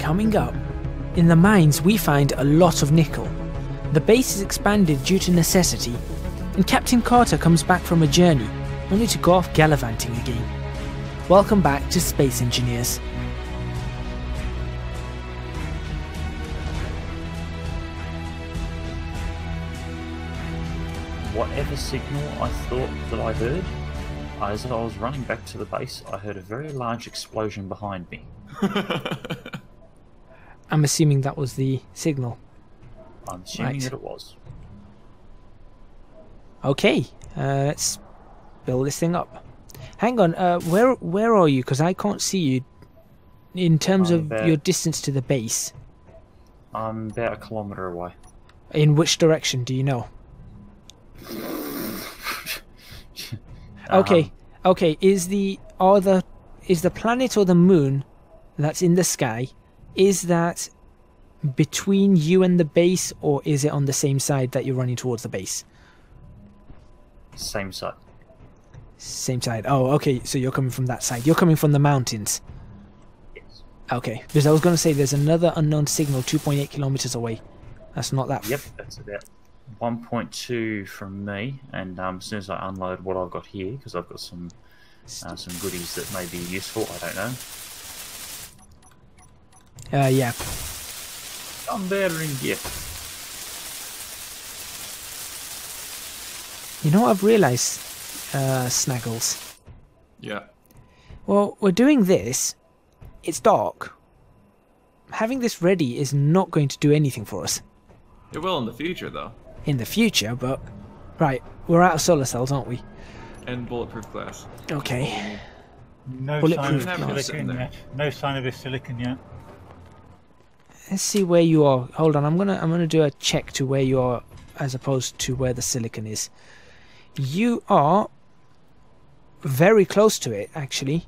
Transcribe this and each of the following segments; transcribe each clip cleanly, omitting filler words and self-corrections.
Coming up, in the mines we find a lot of nickel. The base is expanded due to necessity, and Captain Carter comes back from a journey, only to go off gallivanting again. Welcome back to Space Engineers. Whatever signal I thought that I heard, as I was running back to the base, I heard a very large explosion behind me. I'm assuming that was the signal. I'm assuming that it was. Okay, let's build this thing up. Hang on, where are you? Because I can't see you in terms of your distance to the base. I'm about 1 kilometre away. In which direction, do you know? Okay, is the planet or the moon that's in the sky, is that between you and the base, or is it on the same side that you're running towards the base? Same side. Same side. Oh, okay, so you're coming from that side. You're coming from the mountains. Yes. Okay, because I was going to say there's another unknown signal 2.8 kilometers away. That's not that. Yep, that's about 1.2 from me, and as soon as I unload what I've got here, because I've got some goodies that may be useful, I don't know. Yeah. I'm bearing you. You know what I've realised, Snaggles? Yeah. Well, we're doing this. It's dark. Having this ready is not going to do anything for us. It will in the future, though. In the future, but... Right, we're out of solar cells, aren't we? And bulletproof glass. Okay. No Bulletproof sign of glass. silicon yet. No sign of this silicon yet. Let's see where you are. Hold on, I'm gonna do a check to where you are as opposed to where the silicon is. You are very close to it, actually.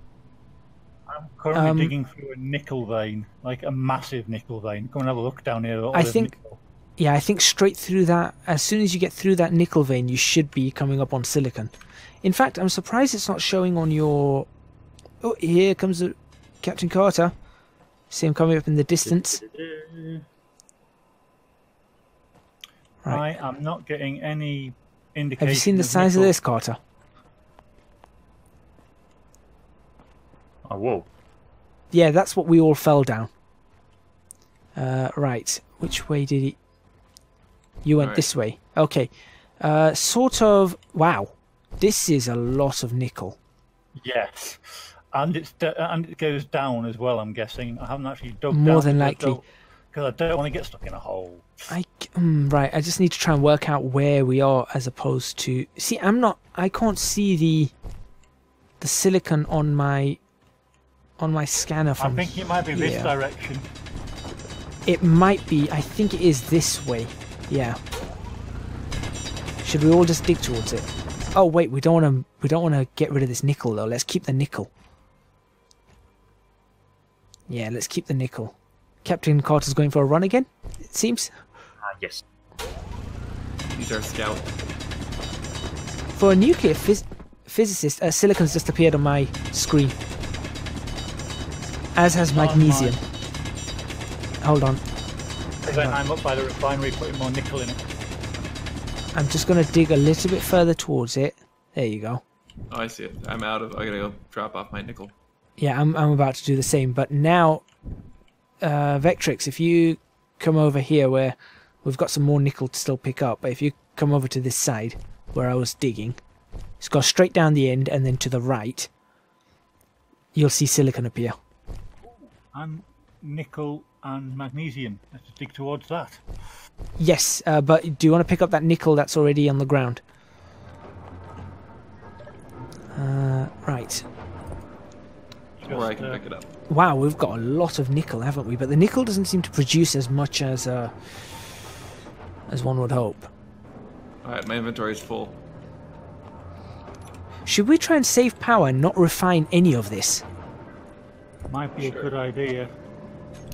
I'm currently digging through a nickel vein, like a massive nickel vein. Come and have a look down here. I think straight through that, as soon as you get through that nickel vein, you should be coming up on silicon. In fact, I'm surprised it's not showing on your... Oh, here comes Captain Carter. See him coming up in the distance. Right. I am not getting any indication. Have you seen the size of this, Carter? Oh, whoa. Yeah, that's what we all fell down. Right. Which way did he... You went this way. Okay. Sort of... Wow. This is a lot of nickel. Yes. And it goes down as well, I'm guessing. I haven't actually dug down. More than likely. Because I don't want to get stuck in a hole. Right, I just need to try and work out where we are as opposed to... See, I can't see the silicon on my scanner from I think it might be here. this direction. It might be. I think it is this way. Yeah. Should we all just dig towards it? Oh wait, we don't want to get rid of this nickel though. Let's keep the nickel. Yeah, let's keep the nickel. Captain Carter's going for a run again, it seems. Yes. He's our scout. For a nuclear physicist, silicon's just appeared on my screen. As has magnesium. Hold on. Then I'm up by the refinery putting more nickel in it. I'm just going to dig a little bit further towards it. There you go. Oh, I see it. I gotta go drop off my nickel. Yeah, I'm about to do the same. But now, Vectrix, if you come over here where we've got some more nickel to still pick up, but if you come over to this side where I was digging, just go straight down the end and then to the right, you'll see silicon appear. And nickel and magnesium. Let's dig towards that. Yes, but do you want to pick up that nickel that's already on the ground? Right. Or I can pick it up. Wow, we've got a lot of nickel, haven't we? But the nickel doesn't seem to produce as much as one would hope. Alright, my inventory is full. Should we try and save power and not refine any of this? Might be a good idea.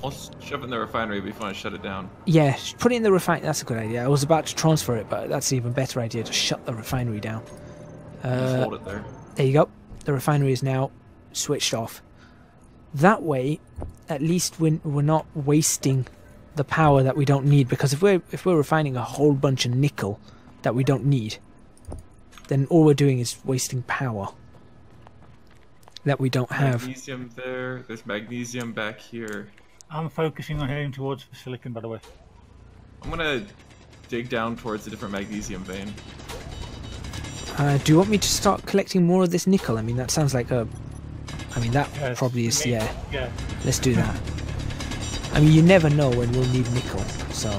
I'll shove it in the refinery before I shut it down. Yeah, put it in the refinery. That's a good idea. I was about to transfer it, but that's an even better idea. Just shut the refinery down. Just hold it there. There you go. The refinery is now switched off. That way, at least we're not wasting the power that we don't need. Because if we're refining a whole bunch of nickel that we don't need, then all we're doing is wasting power that we don't have. Magnesium there. There's magnesium back here. I'm focusing on heading towards the silicon, by the way. I'm gonna dig down towards a different magnesium vein. Do you want me to start collecting more of this nickel? I mean, that sounds like a... I mean, that Yes, probably is... Yeah, Yeah. let's do that. I mean, you never know when we'll need nickel, so...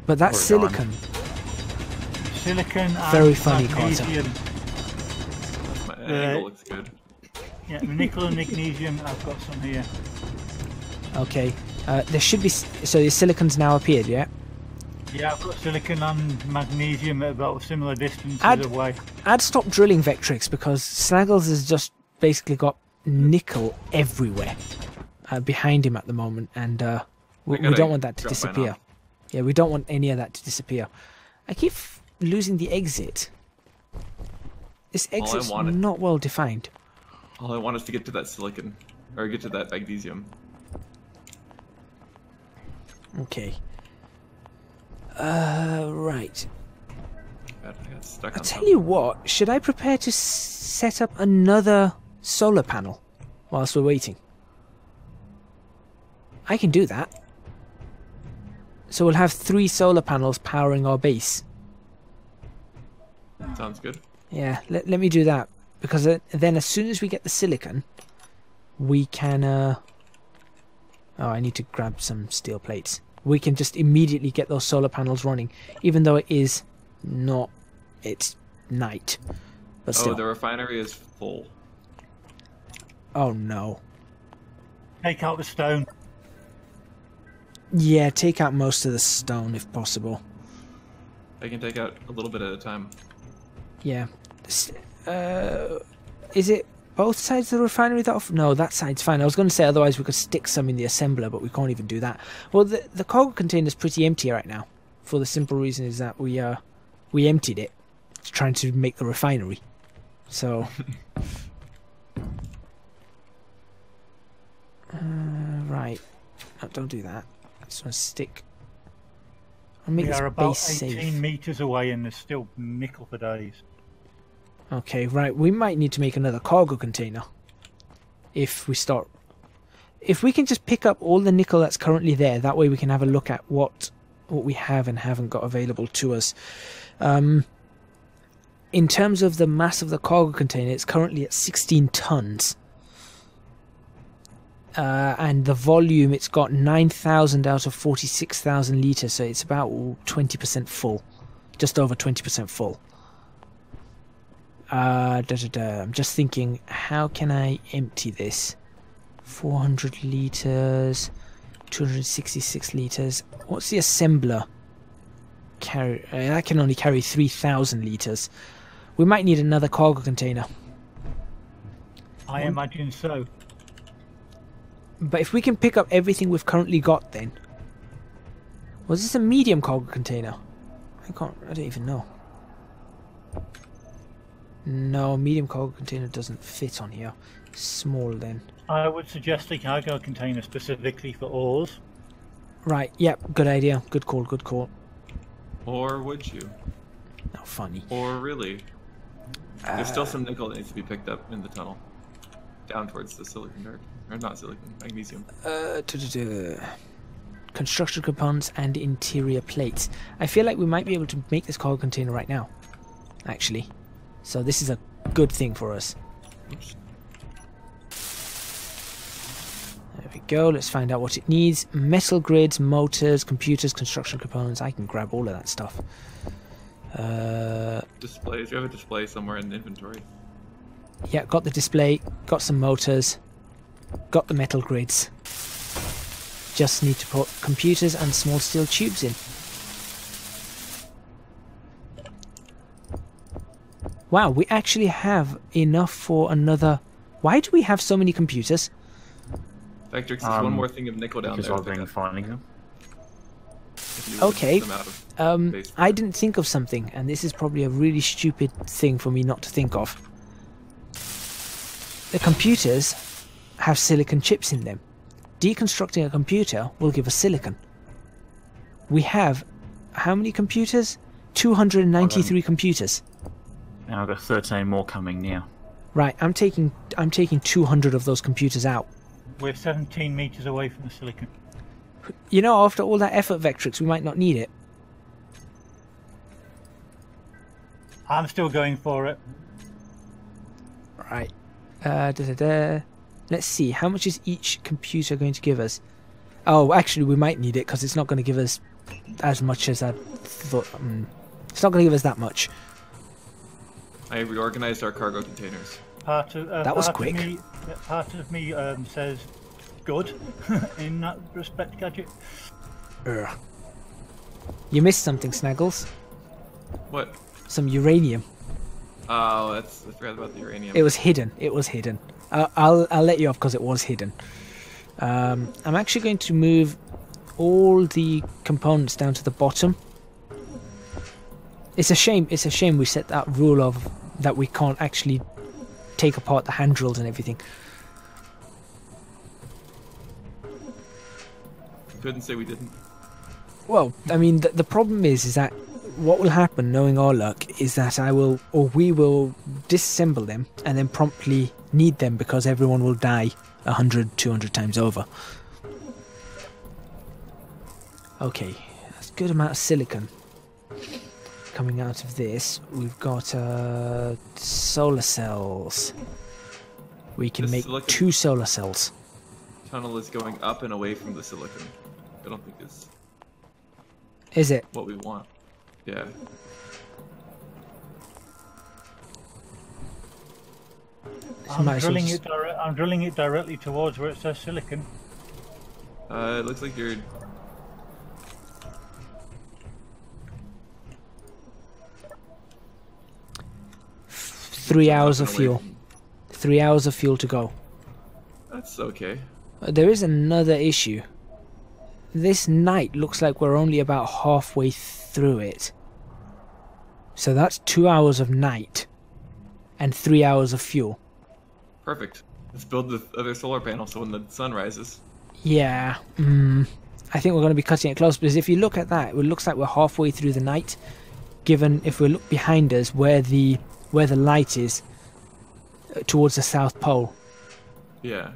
But that's Or silicon. Silicon and Very funny, Carter. magnesium. My angle looks good. Yeah, nickel and magnesium, I've got some here. Okay. There should be... So the silicon's now appeared, yeah? Yeah, I've got silicon and magnesium at about similar distances Add- away. I'd stop drilling Vectrix because Snaggles has just basically got nickel everywhere behind him at the moment, and we gotta don't want that to drop mine disappear. off. Yeah, we don't want any of that to disappear. I keep losing the exit. This exit's wanted- not well defined. All I want is to get to that silicon, or get to that magnesium. Okay. Right. God, I got stuck I'll on tell something. you what, should I prepare to set up another solar panel whilst we're waiting? I can do that. So we'll have 3 solar panels powering our base. Sounds good. Yeah, let me do that. Because then as soon as we get the silicon, we can... Oh, I need to grab some steel plates. We can just immediately get those solar panels running, even though it is not... It's night. But still. Oh, the refinery is full. Oh no. Take out the stone. Yeah, take out most of the stone if possible. I can take out a little bit at a time. Yeah. Is it both sides of the refinery that off? No, that side's fine. I was going to say otherwise we could stick some in the assembler, but we can't even do that. Well, the cargo container's pretty empty right now. For the simple reason is that we emptied it, trying to make the refinery. So. Right. No, don't do that. I just want to stick. I'll make We this are about base 18 safe. meters away and there's still nickel for days. Okay, right. We might need to make another cargo container. If we start... If we can just pick up all the nickel that's currently there, that way we can have a look at what we have and haven't got available to us. In terms of the mass of the cargo container, it's currently at 16 tons. And the volume, it's got 9,000 out of 46,000 litres, so it's about 20% full. Just over 20% full. I'm just thinking, how can I empty this? 400 litres, 266 litres. What's the assembler carry? That can only carry 3,000 litres. We might need another cargo container. I imagine so. But if we can pick up everything we've currently got, then was this a medium cargo container? I don't even know. No, medium cargo container doesn't fit on here. Small then. I would suggest a cargo container specifically for ores. Right, yep, good idea. Good call, good call. Or would you? Not funny. Or really? There's still some nickel that needs to be picked up in the tunnel. Down towards the silicon dirt. Or not silicon, magnesium. Construction components and interior plates. I feel like we might be able to make this cargo container right now. Actually. So this is a good thing for us. Oops. There we go. Let's find out what it needs. Metal grids, motors, computers, construction components. I can grab all of that stuff. Displays. You have a display somewhere in the inventory. Yeah, got the display. Got some motors. Got the metal grids. Just need to put computers and small steel tubes in. Wow, we actually have enough for another... Why do we have so many computers? Vectrix, there's one more thing of nickel down Because there. I've been finding them. If you would Okay. get them out of base I didn't think of something, and this is probably a really stupid thing for me not to think of. the computers have silicon chips in them. Deconstructing a computer will give us silicon. We have how many computers? 293 computers. And I've got 13 more coming now. Right, I'm taking 200 of those computers out. We're 17 meters away from the silicon. You know, after all that effort, Vectrix, we might not need it. I'm still going for it. Right. Let's see, how much is each computer going to give us? Oh, actually, we might need it because it's not going to give us as much as I thought. It's not going to give us that much. I reorganized our cargo containers. That was quick. Part of me says good in that respect, Gadget. You missed something, Snaggles. What? Some uranium. Oh, I forgot about the uranium. It was hidden. It was hidden. I'll let you off because it was hidden. I'm actually going to move all the components down to the bottom. It's a shame. It's a shame we set that rule of that we can't actually take apart the hand drills and everything. Couldn't say we didn't. Well, I mean, the problem is that what will happen, knowing our luck, is that we will disassemble them and then promptly need them because everyone will die 100, 200 times over. Okay, that's a good amount of silicon coming out of this. We've got solar cells. We can This make silicon 2 solar cells. tunnel is going up and away from the silicon. I don't think it's Is it? what we want. Yeah. Might as well just- I'm drilling it directly towards where it says silicon. It looks like you're... Three hours of up and away fuel. from- 3 hours of fuel to go. That's okay. There is another issue. This night looks like we're only about halfway through it. So that's 2 hours of night and 3 hours of fuel. Perfect. Let's build the other solar panel so when the sun rises. Yeah, I think we're going to be cutting it close because if you look at that, it looks like we're halfway through the night. Given if we look behind us, where the light is towards the South Pole, Yeah.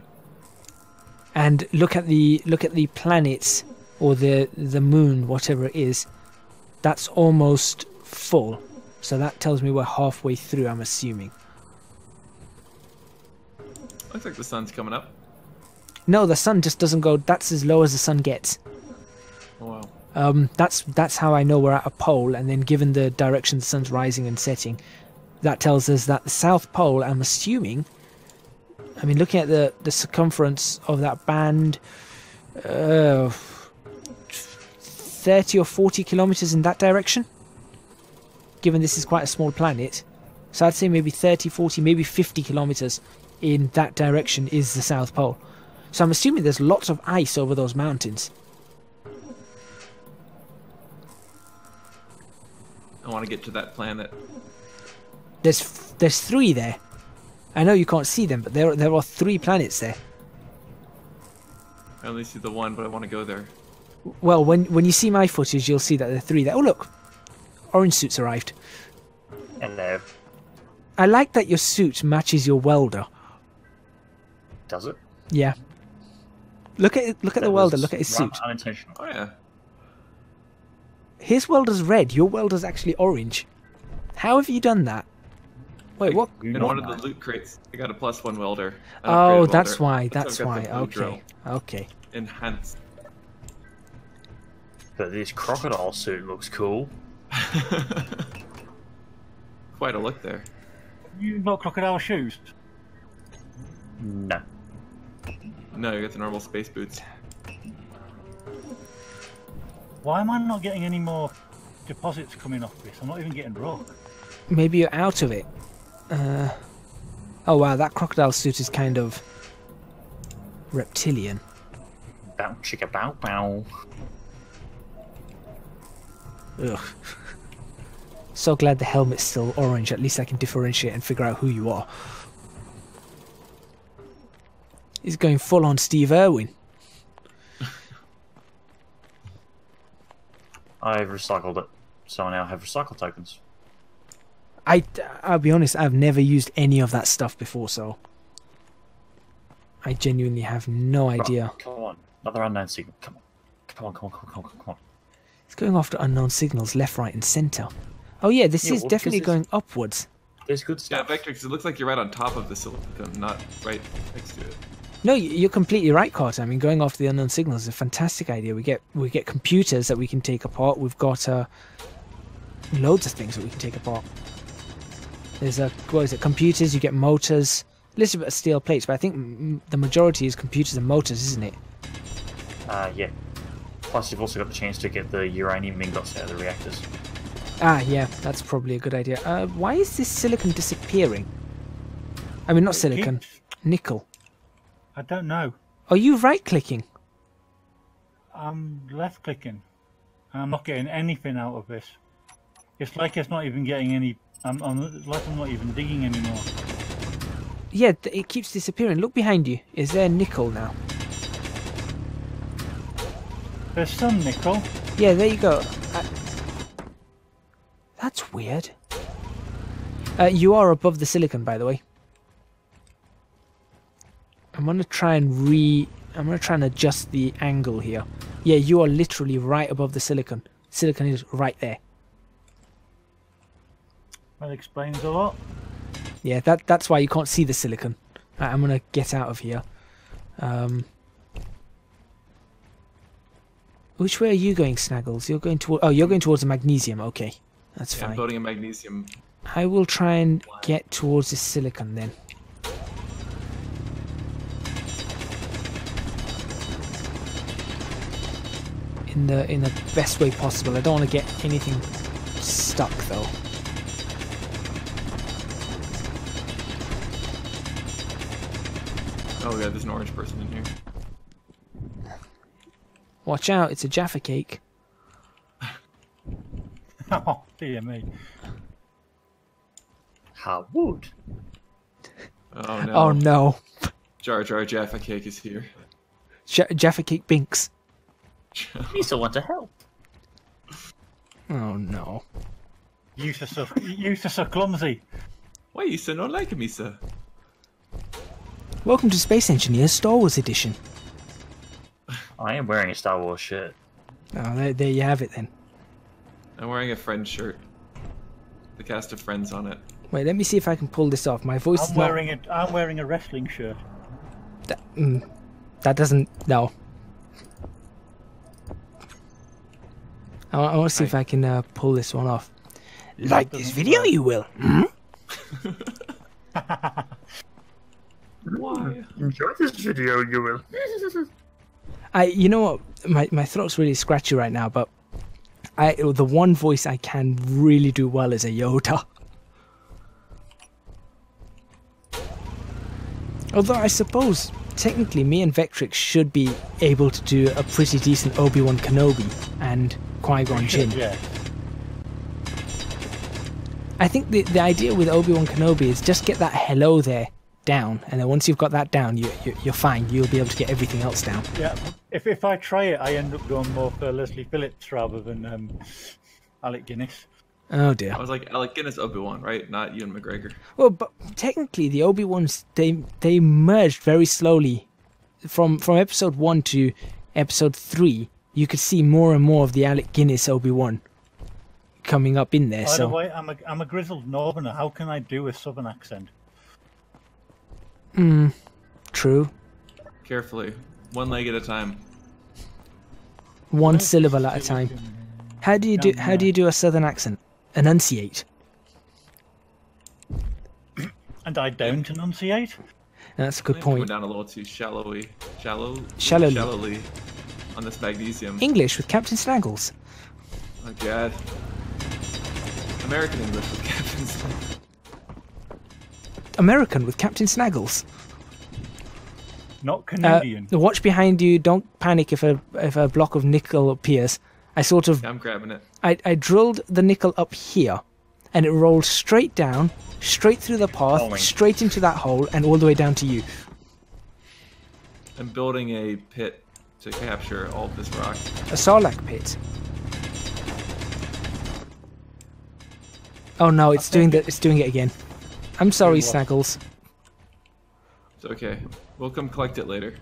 and look at the planets or the moon, whatever it is, that's almost full. So that tells me we're halfway through. I'm assuming. Looks like the sun's coming up. No, the sun just doesn't go. That's as low as the sun gets. Oh wow. That's how I know we're at a pole. And then, given the direction the sun's rising and setting, that tells us that the South Pole. I'm assuming. I mean, looking at the circumference of that band, 30 or 40 kilometers in that direction. Given this is quite a small planet, so I'd say maybe 30, 40, maybe 50 kilometers in that direction is the South Pole. So I'm assuming there's lots of ice over those mountains. I want to get to that planet. There's 3 there. I know you can't see them, but there are 3 planets there. I only see the one, but I want to go there. Well, when you see my footage, you'll see that there are 3 there. Oh look, orange suit's arrived. Hello. I like that your suit matches your welder. Does it? Yeah. Look at the welder. Look at his suit. Unintentional. Oh yeah. His welder's red. Your welder's actually orange. How have you done that? Wait, what? In one of the loot crates, I got a +1 welder. an Oh, upgraded that's welder. why. That's That's why I've got why. the blue Okay. Okay. drill. Enhanced. But this crocodile suit looks cool. Quite a look there. You've got crocodile shoes. No. No, you got the normal space boots. Why am I not getting any more deposits coming off this? I'm not even getting rock. Maybe you're out of it. Oh wow, that crocodile suit is kind of reptilian. Bow chicka bow bow. Ugh. So glad the helmet's still orange. At least I can differentiate and figure out who you are. He's going full on Steve Irwin. I've recycled it, so I now have recycle tokens. I'll be honest, I've never used any of that stuff before, so I genuinely have no idea. Right, come on, another unknown signal. Come on. It's going after unknown signals left, right, and center. Oh yeah, this is well, definitely this is- going upwards. There's good Yeah, stuff. Vectrix, it looks like you're right on top of the silicon, not right next to it. No, you're completely right, Carter. I mean, going after the unknown signals is a fantastic idea. We get computers that we can take apart. We've got loads of things that we can take apart. There's computers. You get motors, a little bit of steel plates, but I think the majority is computers and motors, isn't it? Yeah. Plus, you've also got the chance to get the uranium ingots out of the reactors. Ah, yeah, that's probably a good idea. Why is this silicon disappearing? I mean, not silicon, nickel. I don't know. Are you right-clicking? I'm left clicking. And I'm not getting anything out of this. It's like it's not even getting any. Like I'm not even digging anymore. Yeah, it keeps disappearing. Look behind you. Is there nickel now? There's some nickel. Yeah, there you go. That's weird. You are above the silicon, by the way. I'm gonna try and adjust the angle here. Yeah, you are literally right above the silicon. Silicon is right there. That explains a lot. Yeah, that's why you can't see the silicon. Right, I'm gonna get out of here. Which way are you going, Snaggles? You're going toward. Oh, you're going towards the magnesium. Okay, that's Yeah, I'm fine. building a magnesium. I will try and get towards the silicon then. In the best way possible. I don't want to get anything stuck though. Oh yeah, there's an orange person in here. Watch out, it's a Jaffa cake. Oh, dear me. How would? Oh no. Oh no. Jar Jar Jaffa Cake is here. Jaffa cake Binks. You still want to help? Oh no. You are so clumsy. Why you so not like me, sir? Welcome to Space Engineers Star Wars Edition. I am wearing a Star Wars shirt. Oh, there you have it then. I'm wearing a Friends shirt. The cast of Friends on it. Wait, let me see if I can pull this off. My voice is I'm not... wearing a wrestling shirt. That doesn't... No. I want to see if I can pull this one off. Like this video, you will. Hmm? Why? Enjoy this video, you will. You know what? My throat's really scratchy right now, but the one voice I can really do well is a Yoda. Although I suppose technically me and Vectrix should be able to do a pretty decent Obi-Wan Kenobi and Qui-Gon Jinn. Yeah. I think the idea with Obi-Wan Kenobi is just get that hello there down, and then once you've got that down, you're fine. You'll be able to get everything else down. Yeah. If I try it, I end up going more for Leslie Phillips rather than Alec Guinness. Oh dear. I was like Alec Guinness Obi-Wan, right? Not Ewan McGregor. Well, but technically the Obi-Wans they merged very slowly from episode 1 to episode 3. You could see more and more of the Alec Guinness Obi-Wan coming up in there. By the So way, I'm a grizzled northerner. How can I do a southern accent? true. Carefully. One leg at a time. One syllable at a time. How do you do a southern accent? Enunciate. And I don't enunciate. That's a good I'm coming point. down a little too shallowly on this magnesium. English with Captain Snaggles. Oh god. American English with Captain Snaggles. American with Captain Snaggles. Not Canadian. Watch behind you. Don't panic if a block of nickel appears. I sort of Yeah, I'm grabbing it. I drilled the nickel up here, and it rolled straight down, straight through the path, Rolling. straight into that hole, and all the way down to you. I'm building a pit to capture all of this rock. A Sarlacc pit. Oh no, it's doing it again. I'm sorry, What? Snaggles. It's okay. We'll come collect it later.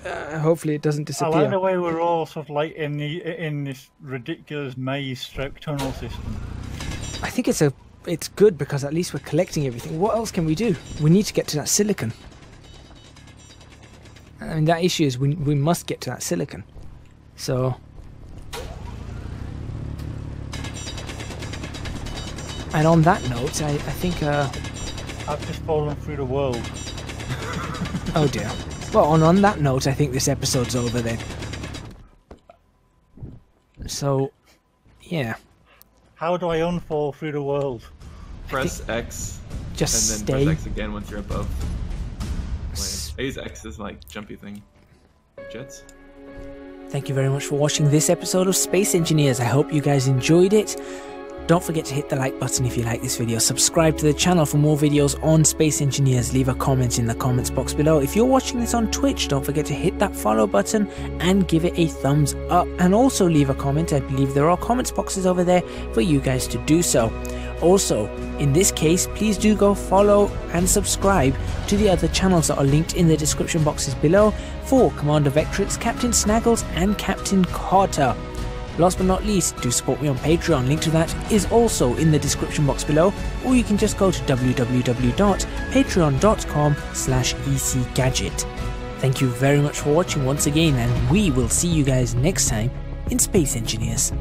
Hopefully it doesn't I disappear. like the way we're all sort of like in this ridiculous maze-stroke tunnel system. I think it's good because at least we're collecting everything. What else can we do? We need to get to that silicon. I mean, that issue is we must get to that silicon. So... And on that note, I think... I've just fallen through the world. Oh dear. Well, on that note, I think this episode's over then. So, yeah. How do I unfall through the world? Press X Just and then stay. press X again once you're above. I use X as like jumpy thing. Jets. Thank you very much for watching this episode of Space Engineers. I hope you guys enjoyed it. Don't forget to hit the like button if you like this video. Subscribe to the channel for more videos on Space Engineers. Leave a comment in the comments box below. If you're watching this on Twitch, don't forget to hit that follow button and give it a thumbs up. And also leave a comment. I believe there are comments boxes over there for you guys to do so. Also, in this case, please do go follow and subscribe to the other channels that are linked in the description boxes below for Commander Vectrix, Captain Snaggles and Captain Carter. Last but not least, do support me on Patreon. Link to that is also in the description box below, or you can just go to www.patreon.com/ecgadget. Thank you very much for watching once again, and we will see you guys next time in Space Engineers.